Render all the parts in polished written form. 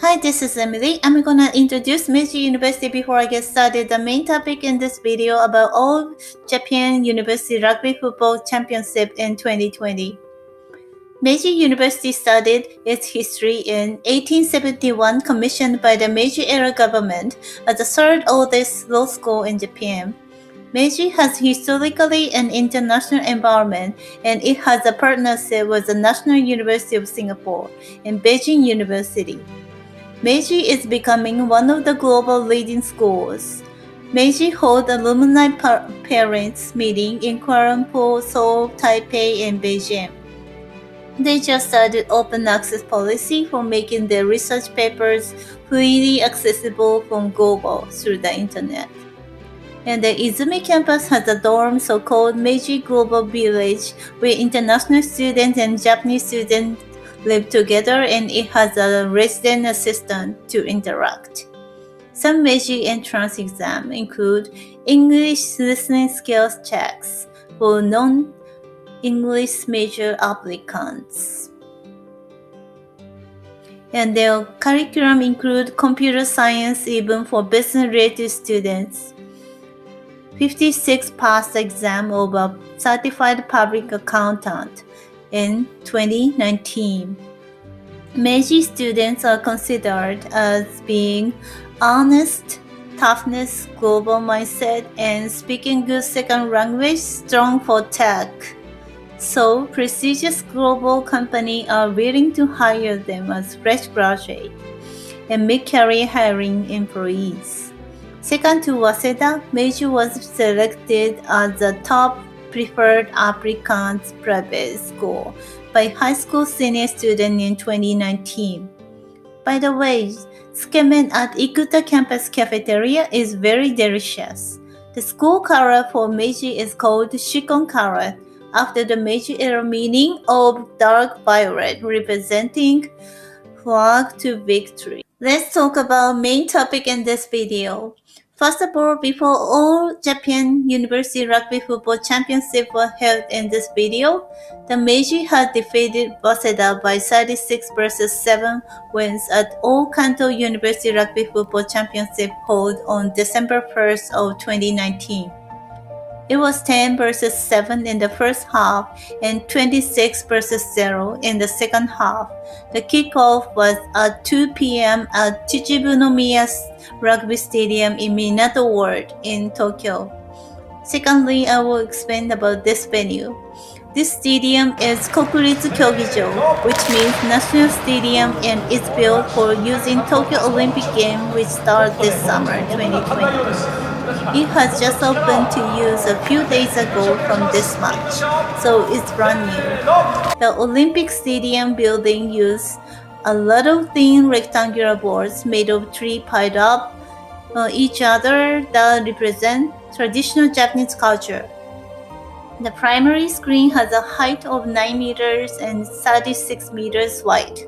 Hi, this is Emily. I'm gonna introduce Meiji University before I get started. The main topic in this video about All Japan University Rugby Football Championship in 2020. Meiji University started its history in 1871, commissioned by the Meiji-era government as the third oldest law school in Japan. Meiji has historically an international environment, and it has a partnership with the National University of Singapore and Beijing University. Meiji is becoming one of the global leading schools. Meiji holds alumni parents meeting in Kuala Lumpur, Seoul, Taipei, and Beijing. They just started open access policy for making their research papers freely accessible from global through the internet. And the Izumi campus has a dorm so-called Meiji Global Village where international students and Japanese students live together, and it has a resident assistant to interact. Some Meiji entrance exams include English listening skills checks for non-English major applicants. And their curriculum includes computer science even for business-related students. 56 passed the exam of a certified public accountant in 2019. Meiji students are considered as being honest, toughness, global mindset, and speaking good second language, strong for tech. So prestigious global companies are willing to hire them as fresh graduates and mid-career hiring employees. Second to WASEDA, Meiji was selected as the top preferred applicants private school by high school senior students in 2019. By the way, tsukemen at Ikuta campus cafeteria is very delicious. The school color for Meiji is called Shikon color, after the Meiji era meaning of dark violet, representing flag to victory. Let's talk about main topic in this video. First of all, before All Japan University Rugby Football Championship was held in this video, the Meiji had defeated Waseda by 36 versus 7 wins at All Kanto University Rugby Football Championship held on December 1st of 2019. It was 10 versus 7 in the first half and 26 versus 0 in the second half. The kickoff was at 2 p.m. at Chichibunomiya Rugby Stadium in Minato Ward in Tokyo. Secondly, I will explain about this venue. This stadium is Kokuritsu Kyogijo, which means National Stadium, and it's built for using Tokyo Olympic Games, which start this summer 2020. It has just opened to use a few days ago from this month, so it's brand new. The Olympic Stadium building uses a lot of thin rectangular boards made of tree piled up each other that represent traditional Japanese culture. The primary screen has a height of 9 meters and 36 meters wide.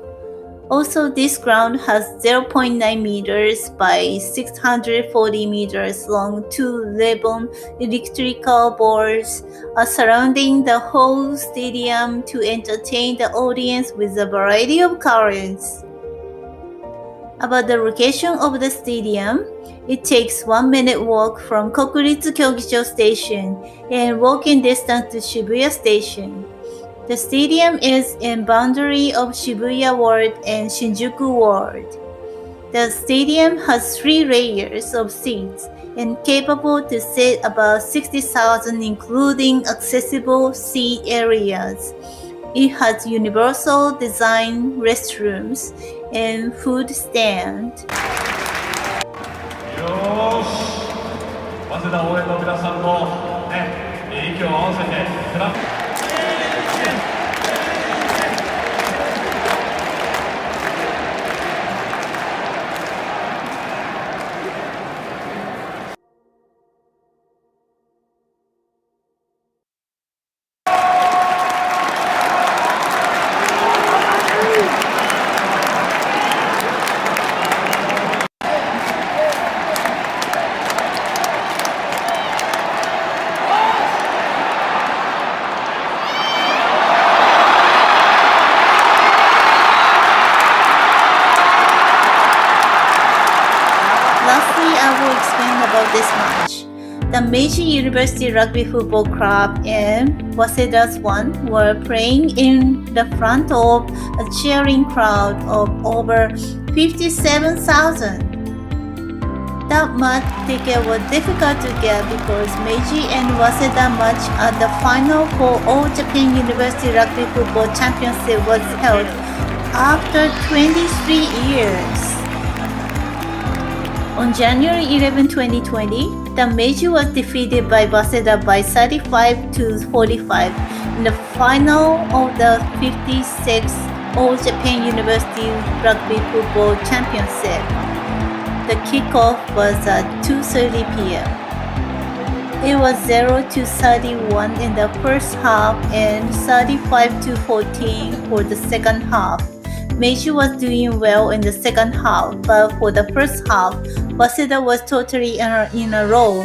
Also, this ground has 0.9 meters by 640 meters long. 11 electrical boards are surrounding the whole stadium to entertain the audience with a variety of colors. About the location of the stadium, it takes 1 minute walk from Kokuritsu Kyogijo Station and walking distance to Shibuya Station. The stadium is in boundary of Shibuya Ward and Shinjuku Ward. The stadium has 3 layers of seats and capable to seat about 60,000, including accessible seat areas. It has universal design restrooms and food stand. よーし、早稲田応援の皆さんも、息を合わせてクラブ。Lastly, I will explain about this match. The Meiji University Rugby Football Club and Waseda's one were playing in the front of a cheering crowd of over 57,000. That match ticket was difficult to get because Meiji and Waseda match at the final for All Japan University Rugby Football Championship was held after 23 years. On January 11, 2020, the Meiji was defeated by Waseda by 35 to 45 in the final of the 56th All Japan University Rugby Football Championship. The kickoff was at 2:30 p.m. It was 0 to 31 in the first half and 35 to 14 for the second half. Meiji was doing well in the second half, but for the first half, Waseda was totally in a row.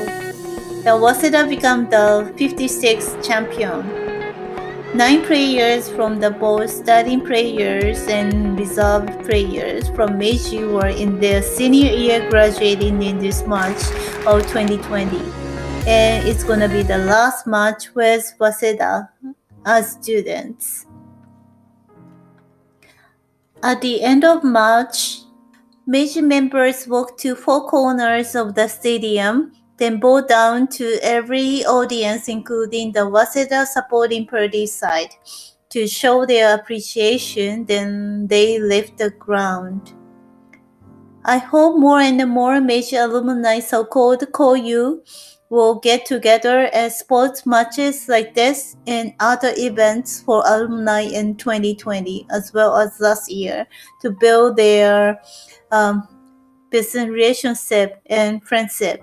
The Waseda became the 56th champion. 9 players from the both starting players and reserve players from Meiji were in their senior year graduating in this March of 2020. And it's gonna be the last match with Waseda as students. At the end of March, Meiji members walked to 4 corners of the stadium, then bowed down to every audience, including the Waseda supporting party side, to show their appreciation. Then they left the ground. I hope more and more Meiji alumni, so-called Koyu, will get together at sports matches like this and other events for alumni in 2020, as well as last year, to build their business relationship and friendship.